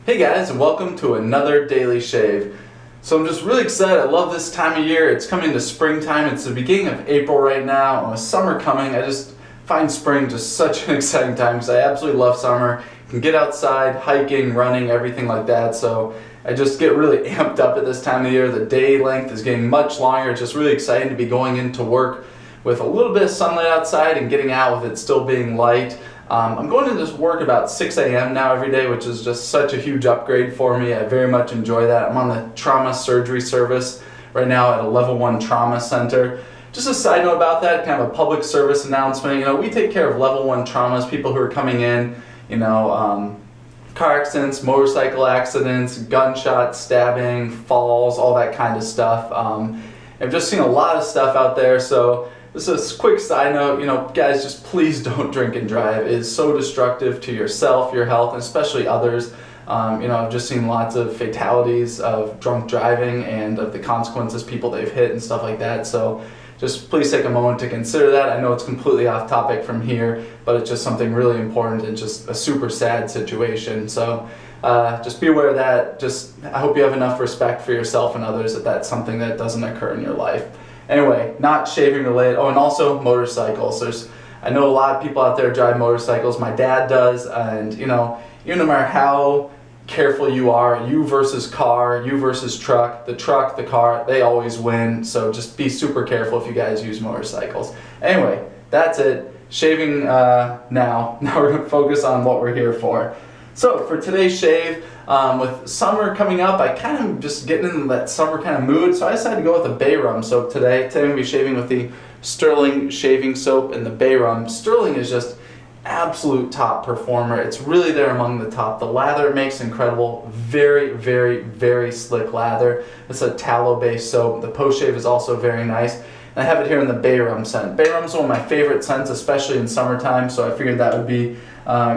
Hey guys, and welcome to another daily shave. So I'm just really excited. I love this time of year. It's coming to springtime. It's the beginning of April right now, and with summer coming, I just find spring just such an exciting time because I absolutely love summer. You can get outside, hiking, running, everything like that. So I just get really amped up at this time of year. The day length is getting much longer. It's just really exciting to be going into work with a little bit of sunlight outside and getting out with it still being light. I'm going into work about 6 a.m. now every day, which is just such a huge upgrade for me. I very much enjoy that. I'm on the trauma surgery service right now at a level 1 trauma center. Just a side note about that, kind of a public service announcement. We take care of level 1 traumas, people who are coming in, car accidents, motorcycle accidents, gunshots, stabbing, falls, all that kind of stuff. I've just seen a lot of stuff out there, so this is a quick side note, guys, just please don't drink and drive. It is so destructive to yourself, your health, and especially others. I've just seen lots of fatalities of drunk driving and of the consequences people they've hit and stuff like that. So just please take a moment to consider that. I know it's completely off topic from here, but it's just something really important and just a super sad situation. So just be aware of that. I hope you have enough respect for yourself and others that that's something that doesn't occur in your life. Anyway, not shaving related. Oh, and also motorcycles. I know a lot of people out there drive motorcycles. My dad does, and even no matter how careful you are, you versus car, you versus truck, the car, they always win. So just be super careful if you guys use motorcycles. Anyway, that's it. Shaving now. Now we're going to focus on what we're here for. So for today's shave, with summer coming up, I kind of just getting into that summer kind of mood, so I decided to go with the Bay Rum soap today. Today I'm going to be shaving with the Stirling shaving soap and the Bay Rum. Stirling is just absolute top performer. It's really there among the top. The lather it makes incredible. Very, very, very slick lather. It's a tallow-based soap. The post-shave is also very nice. And I have it here in the Bay Rum scent. Bay Rum is one of my favorite scents, especially in summertime, so I figured that would be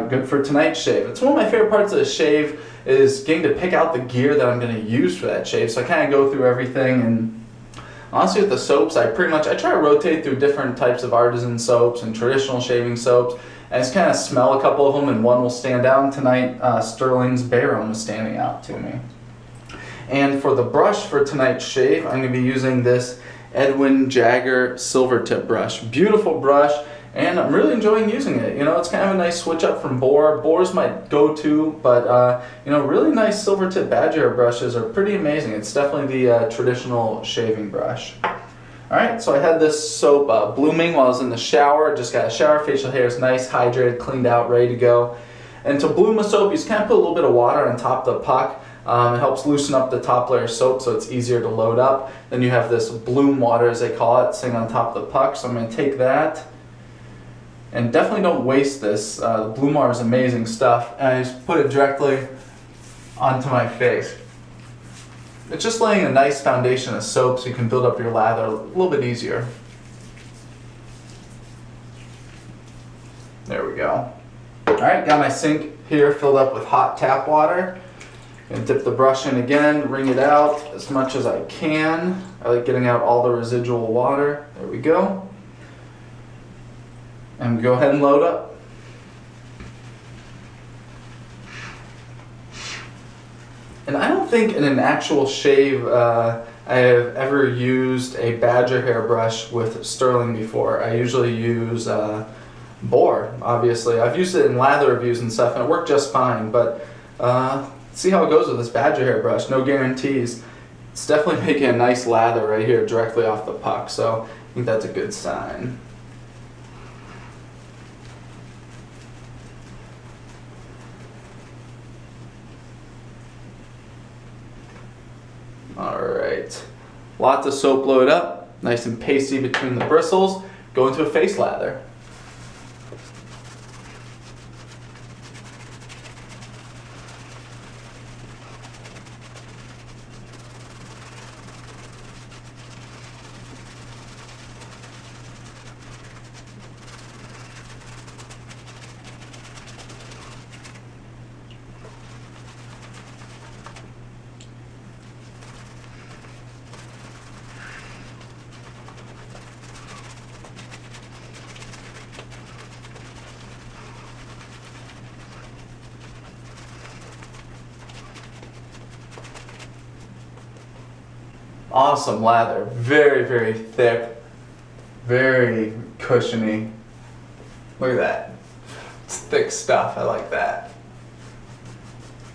good for tonight's shave. It's one of my favorite parts of the shave is getting to pick out the gear that I'm going to use for that shave. So I kind of go through everything, and honestly with the soaps, I try to rotate through different types of artisan soaps and traditional shaving soaps. I just kind of smell a couple of them and one will stand out. And tonight, Stirling's Bay Rum was standing out to me. And for the brush for tonight's shave, I'm going to be using this Edwin Jagger silver tip brush. Beautiful brush, and I'm really enjoying using it. It's kind of a nice switch up from Boar. Boar's my go-to, but really nice silver tip badger hair brushes are pretty amazing. It's definitely the traditional shaving brush. Alright, so I had this soap blooming while I was in the shower. Just got a shower, facial hair is nice, hydrated, cleaned out, ready to go. And to bloom a soap, you just kind of put a little bit of water on top of the puck. It helps loosen up the top layer of soap so it's easier to load up. Then you have this bloom water, as they call it, sitting on top of the puck. So I'm going to take that, and definitely don't waste this. The bloom water is amazing stuff, and I just put it directly onto my face. It's just laying a nice foundation of soap so you can build up your lather a little bit easier. There we go. Alright, got my sink here filled up with hot tap water. And dip the brush in again, wring it out as much as I can. I like getting out all the residual water. There we go. And go ahead and load up. And I don't think in an actual shave I have ever used a badger hair brush with Stirling before. I usually use Boar, obviously. I've used it in lather reviews and stuff, and it worked just fine, but see how it goes with this badger hair brush. No guarantees. It's definitely making a nice lather right here directly off the puck, so I think that's a good sign. Alright, lots of soap load up, nice and pasty between the bristles. Go into a face lather. Awesome lather, very, very thick, very cushiony. Look at that. It's thick stuff, I like that.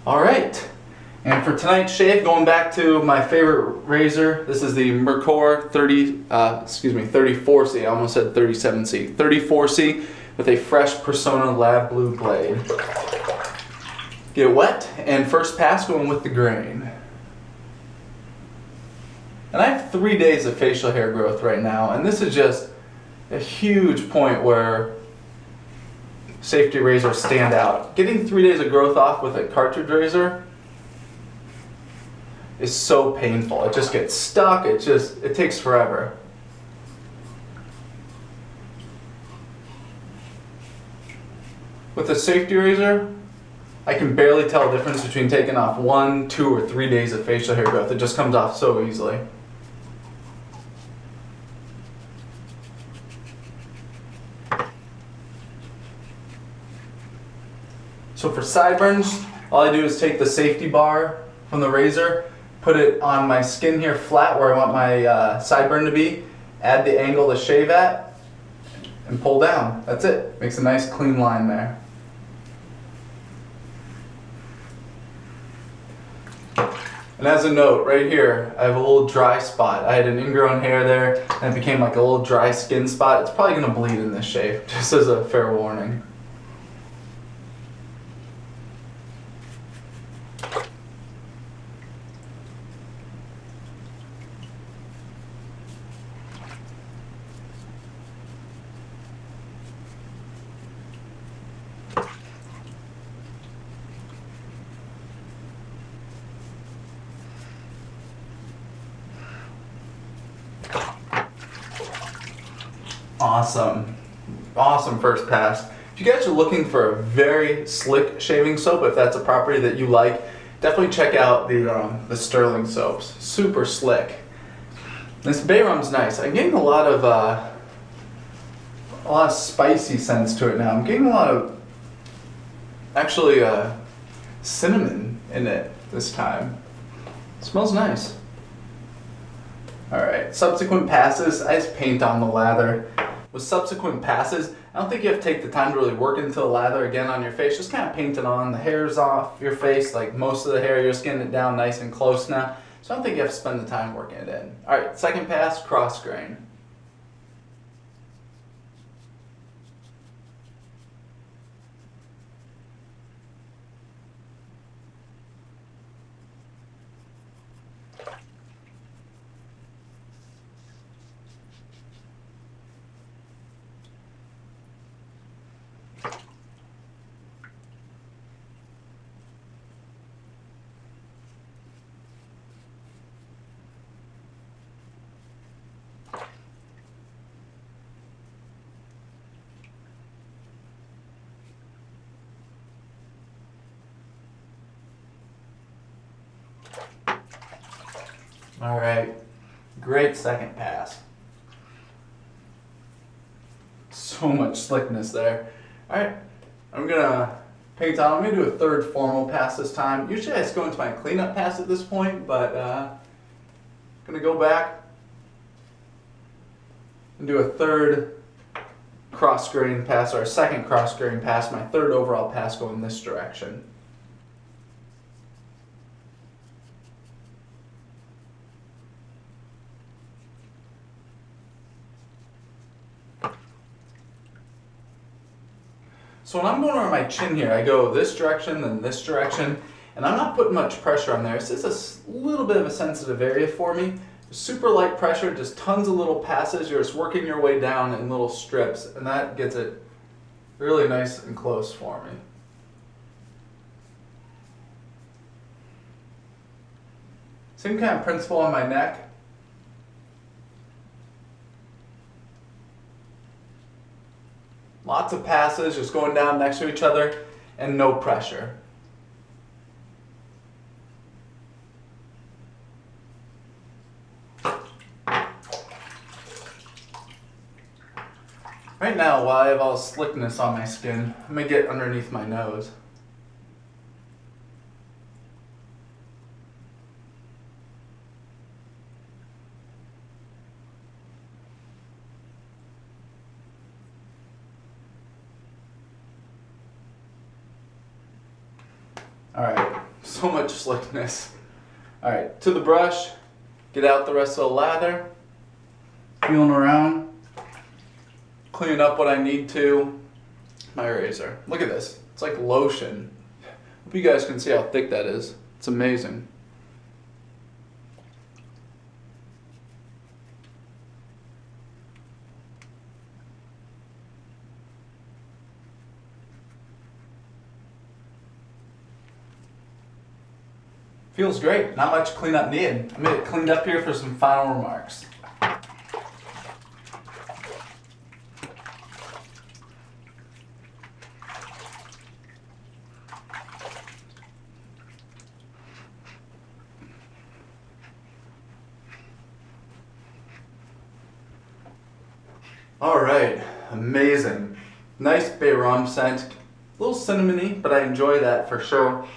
All right, and for tonight's shave, going back to my favorite razor, this is the Merkur 34C, I almost said 37C, 34C with a fresh Persona Lab Blue blade. Get it wet, and first pass going with the grain. And I have 3 days of facial hair growth right now, and this is just a huge point where safety razors stand out. Getting 3 days of growth off with a cartridge razor is so painful. It just gets stuck, it takes forever. With a safety razor, I can barely tell the difference between taking off 1, 2, or 3 days of facial hair growth. It just comes off so easily. So for sideburns, all I do is take the safety bar from the razor, put it on my skin here flat where I want my sideburn to be, add the angle to shave at, and pull down. That's it. Makes a nice clean line there. And as a note, right here, I have a little dry spot. I had an ingrown hair there, and it became like a little dry skin spot. It's probably gonna bleed in this shave, just as a fair warning. Awesome first pass. If you guys are looking for a very slick shaving soap, if that's a property that you like, definitely check out the Stirling soaps. Super slick. This bay rum's nice. I'm getting a lot of spicy scents to it now. I'm getting a lot of actually cinnamon in it this time. It smells nice. Alright, subsequent passes, I just paint on the lather. With subsequent passes, I don't think you have to take the time to really work into the lather again on your face. Just kind of paint it on. The hair's off your face, like most of the hair, you're just getting it down nice and close now. So I don't think you have to spend the time working it in. Alright, second pass, cross grain. All right, great second pass. So much slickness there. All right, I'm gonna paint on. I'm gonna do a third formal pass this time. Usually I just go into my cleanup pass at this point, but gonna go back and do a third cross grain pass, or a second cross grain pass, my third overall pass going this direction. So when I'm going over my chin here, I go this direction, then this direction, and I'm not putting much pressure on there. It's just a little bit of a sensitive area for me. Super light pressure, just tons of little passes. You're just working your way down in little strips, and that gets it really nice and close for me. Same kind of principle on my neck. Lots of passes, just going down next to each other, and no pressure. Right now, while I have all the slickness on my skin, I'm going to get underneath my nose. Alright, so much slickness. Alright, to the brush, get out the rest of the lather, feeling around, clean up what I need to. My razor. Look at this. It's like lotion. Hope you guys can see how thick that is. It's amazing. Feels great. Not much cleanup needed. I'm gonna get cleaned up here for some final remarks. Alright, amazing. Nice bay rum scent. A little cinnamony, but I enjoy that for sure.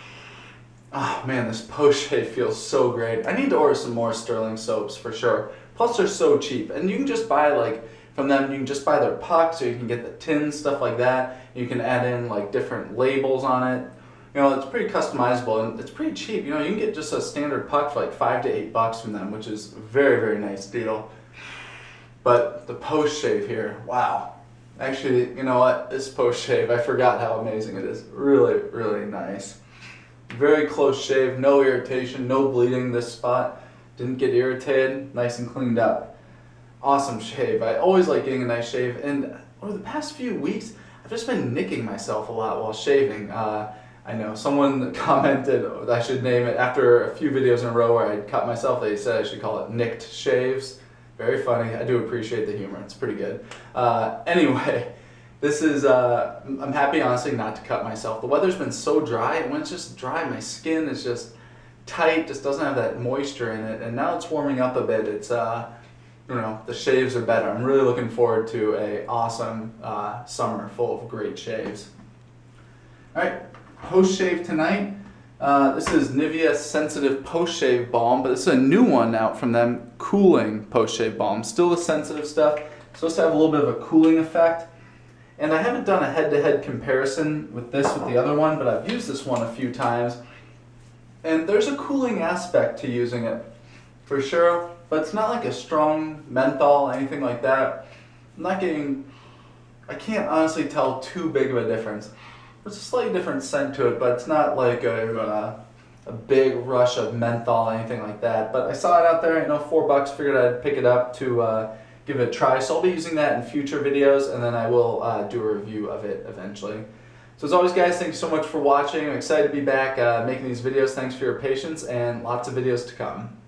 Oh man, this post-shave feels so great. I need to order some more Stirling soaps for sure. Plus they're so cheap. And you can just buy like, from them, you can just buy their pucks, or you can get the tins, stuff like that. You can add in like different labels on it. You know, it's pretty customizable and it's pretty cheap. You know, you can get just a standard puck for like $5 to $8 from them, which is a very, very nice deal. But the post-shave here, wow. Actually, you know what? This post-shave, I forgot how amazing it is. Really, really nice. Very close shave, no irritation, no bleeding this spot. Didn't get irritated, nice and cleaned up. Awesome shave. I always like getting a nice shave, and over the past few weeks, I've just been nicking myself a lot while shaving. I know someone commented, I should name it, after a few videos in a row where I cut myself, they said I should call it nicked shaves. Very funny. I do appreciate the humor. It's pretty good. Anyway, this is, I'm happy honestly not to cut myself. The weather's been so dry, and when it's just dry, my skin is just tight, just doesn't have that moisture in it, and now it's warming up a bit. It's, you know, the shaves are better. I'm really looking forward to a awesome summer full of great shaves. Alright, post-shave tonight. This is Nivea Sensitive Post-Shave Balm, but this is a new one out from them, Cooling Post-Shave Balm. Still the sensitive stuff, supposed to have a little bit of a cooling effect. And I haven't done a head-to-head comparison with this with the other one, but I've used this one a few times. And there's a cooling aspect to using it, for sure, but it's not like a strong menthol, anything like that. I can't honestly tell too big of a difference. There's a slightly different scent to it, but it's not like a big rush of menthol, anything like that. But I saw it out there, you know, $4, figured I'd pick it up to give it a try. So I'll be using that in future videos, and then I will do a review of it eventually. So as always, guys, thanks so much for watching. I'm excited to be back making these videos. Thanks for your patience, and lots of videos to come.